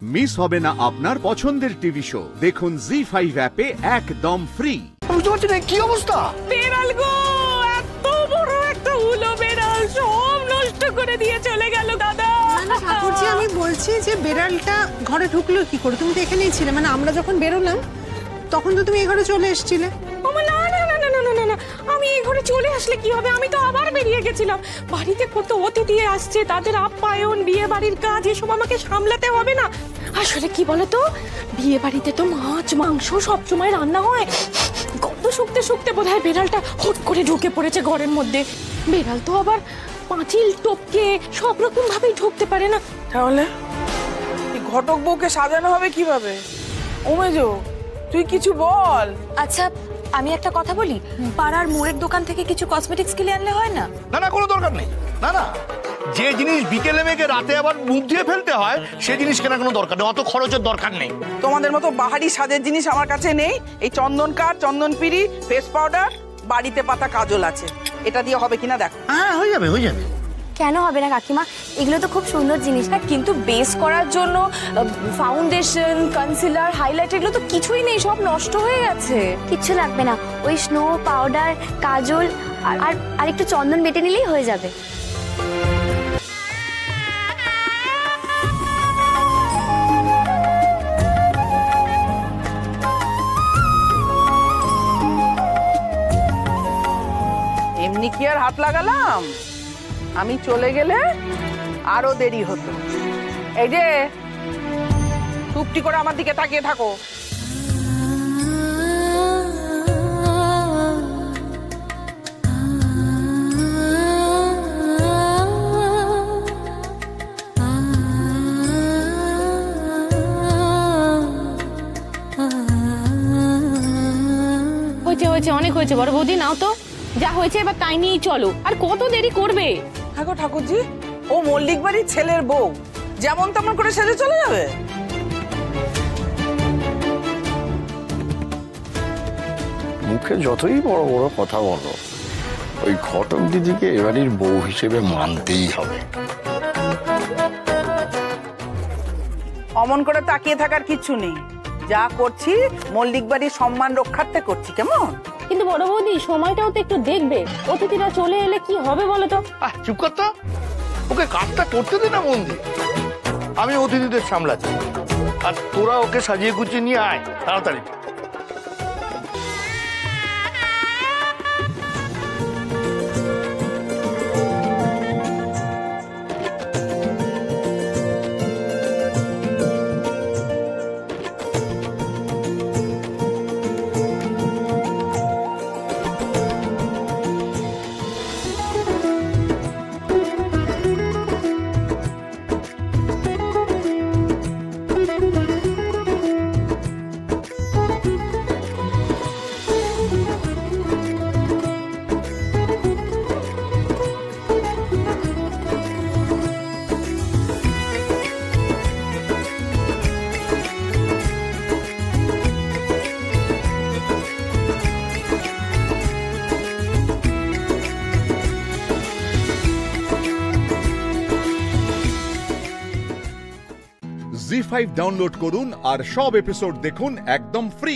Miss হবে না আপনার পছন্দের টিভি শো। দেখুন জি5 অ্যাপে একদম ফ্রি। বুঝতে পারছি না কি অবস্থা। বেড়াল গো, এত বড় একটা উলো বেড়াল সব নষ্ট করে দিয়ে চলে গেল দাদা। না ঠাকুরজি, আমি বলছি যে বেড়ালটা ঘরে ঢুকলো কি করে? তুমি তো এখানেই ছিলে, মানে আমরা যখন বেরোলাম তখন তো তুমি এই ঘরে চলে এসেছিলে। না না না না না না না, আমি এই ঘরে চলে আসলে কি হবে? আমি তো আবার বেরিয়ে গেছিলাম। বাড়িতে কত অতিথি আসছে, তাদের আপ্যায়ন, বিয়ে বাড়ির কাজ, এসব আমাকে সামলাতে হবে না? আসলে কি বলতো, বিয়ে বাড়িতে তো মাছ মাংস সবসময় রান্না হয়। গন্ধ শুকতে শুকতে বোধহয় বেড়ালটা হুট করে ঢুকে পড়েছে ঘরের মধ্যে। বেড়াল তো আবার পাঁচিল টপকে সব রকম ভাবেই ঢুকতে পারে না। তাহলে এই ঘটক বউকে সাজানো হবে কিভাবে? ওমেজো, তুই কিছু বল। আচ্ছা, আমি একটা কথা বলি, পাড়ার মোড়ের দোকান থেকে কিছু কসমেটিক্স কিনে আনলে হয় না? না না, কোনো দরকার নেই। না না, যে জিনিস বিকেলে মেঘে রাতে আবার মুখ দিয়ে ফেলতে হয় সে জিনিস কেনা কোনো দরকার নেই, অত খরচের দরকার নেই। তোমাদের মতো বাহারি সাজের জিনিস আমার কাছে নেই। এই চন্দন কাঠ, চন্দন পিড়ি, ফেস পাউডার, বাড়িতে পাতা কাজল আছে। এটা দিয়ে হবে কিনা দেখো। হ্যাঁ, হয়ে যাবে হয়ে যাবে। কেন হবে না কাকিমা? এগুলো তো খুব সুন্দর জিনিস না, কিন্তু বেস করার জন্য ফাউন্ডেশন, কনসিলার, হাইলাইট এগুলো তো কিছুই নেই, সব নষ্ট হয়ে গেছে। কিচ্ছু লাগবে না, ওই স্নো পাউডার, কাজল আর একটু চন্দন বেটে নিলেই হয়ে যাবে। এমনি কি আর হাত লাগালাম? আমি চলে গেলে আরো দেরি হতো। এই যে চুপটি করে আমার দিকে তাকিয়ে থাকো। হয়েছে হয়েছে, অনেক হয়েছে বড় বৌদি, নাও তো যা হয়েছে, এবার তাই নিয়েই চলো। আর কত দেরি করবে? থাকো ঠাকুরজি, ও মল্লিক বাড়ির ছেলের বউ, যেমন তেমন করে সেজে চলে যাবে। মুখে যতই বড় বড় কথা বলো, ওই ঘটক দিদিকে এবাড়ির বউ হিসেবে মানতেই হবে। অমন করে তাকিয়ে থাকার কিচ্ছু নেই। যা করছি মল্লিক বাড়ির সম্মান রক্ষার্থে করছি, কেমন? কিন্তু বড় বৌদি, সময়টাও তো একটু দেখবে। অতিথিরা চলে এলে কি হবে বলো তো? চুপ কর তো, ওকে কাজটা করতে দে না মন দিয়ে। আমি অতিথিদের সামলাচ্ছি, আর তোরা ওকে সাজিয়ে গুছিয়ে নিয়ে আয় তাড়াতাড়ি। জি5 ডাউনলোড করুন আর সব এপিসোড দেখুন একদম ফ্রি।